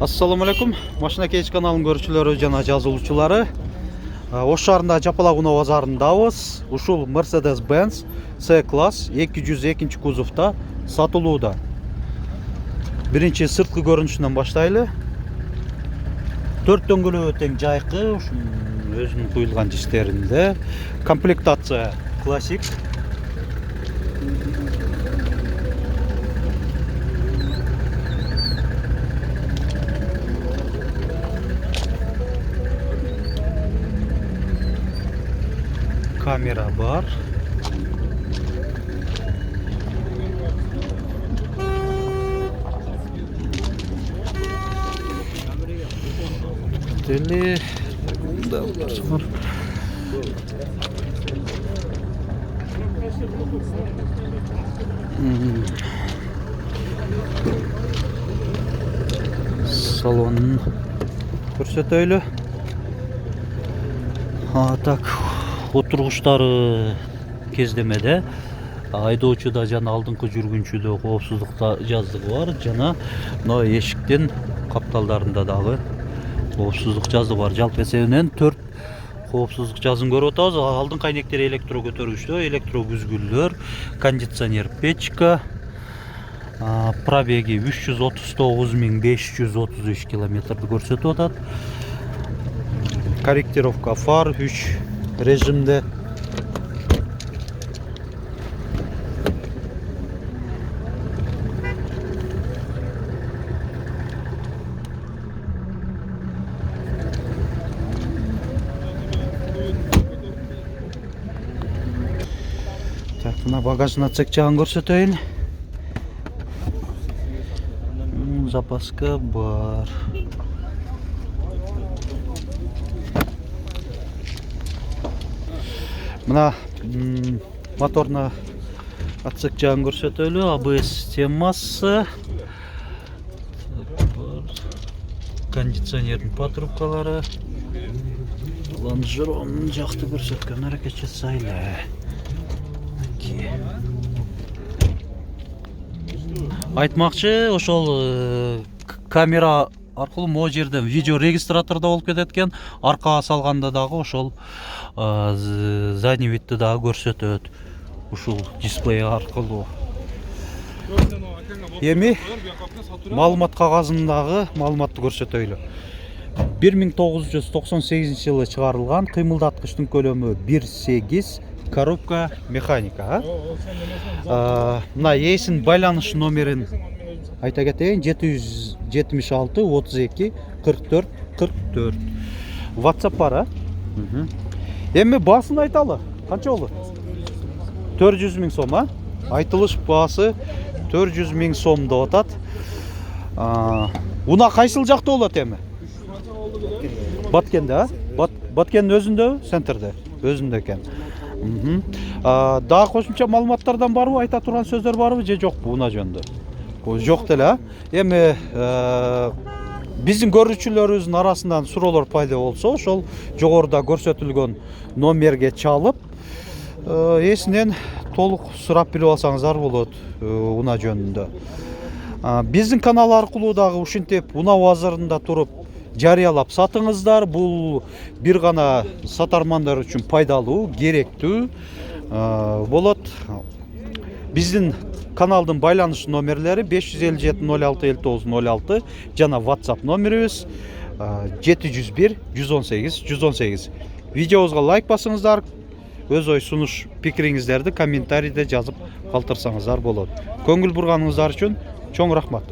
Assalamu alaikum. Машина Кейч каналының көрүүчүлөрү жана жазылуучулары. Ош шаарында Жапалак Уноо базарындабыз. Ушул Mercedes-Benz C-класс 202 кузовда сатылууда. Биринчи сырткы көрүнүшүнөн баштайлы. 4 дөңгөлөгү тең жайкы, өзүнүн куюлган жиштеринде. Комплектация классик. Kamera var. Deli. Salonun көрсөтөйлү. Так. Отургучтары кездемеде, айдоочуда жана алдыңкы жүргүнчүдө коопсуздук жаздыгы бар, жана мына эшиктин капталдарында дагы коопсуздук жаздыгы бар. Жалпы эсебинен 4 коопсуздук жазын көрүп атабыз. Алдыңкы айнектер электро көтөргүчтө, электро күзгүлдөр, кондиционер печка, пробеги 339.533 километрди көрсөтүп атат. Корректировка фар 3 rejimde. Так, мына багажын ачык жагын көрсөтөйүн. Запаска бар. Мына моторна ачык жагын көрсөтөлү, ABS системасы, кондиционердин патрубкалары, лонжеронун жакты көрсөткөн аракет жасайлы. Айтмакчы, ошол камера аркылуу могу жерден видео регистратордо болуп кетет экен. Аркага салганда дагы ошол задний видти дагы көрсөтөт. Ушул дисплей аркылуу. Эми маалымат кагазындагы маалыматты көрсөтөйлү. 1998 жылы чыгарылган, кыймылдаткычтын көлөмү 1.8, коробка механика. Мына эсин байланыш номерин айта кетейин, 776 32 44 44. WhatsApp бар. Эми баасын айталы. Канча болот? 400 миң сом, айтылыш баасы 400 миң сом деп атат. Уна кайсыл жакта болот эми? Баткенде, Баткендин өзүндө, центрде, өзүндө экен. Дагы кошумча маалыматтардан барбы, айта турган сөздөр барбы же жокпу уна жөнүндө? Жок деле. Эми биздин көрүүчүлөрүбүздүн арасынан суроолор пайда болсо, ошол жогоруда көрсөтүлгөн номерге чалып, эсинен толук сурап билип алсаңыздар болот уна жөнүндө. Биздин канал аркылуу дагы ушинтип уна базарында туруп жарыялап сатыңыздар. Бул бир гана сатармандар үчүн пайдалуу, керектүү болот. Биздин каналдын байланыш номерлери 557 06 59 06 жана WhatsApp номерибиз 701 118 118. Видеобузга лайк басыңыздар. Өз ой сунуш пикириңиздерди комментарийде жазып калтырсаңыздар болот. Көңүл бурганыңыздар үчүн чоң рахмат.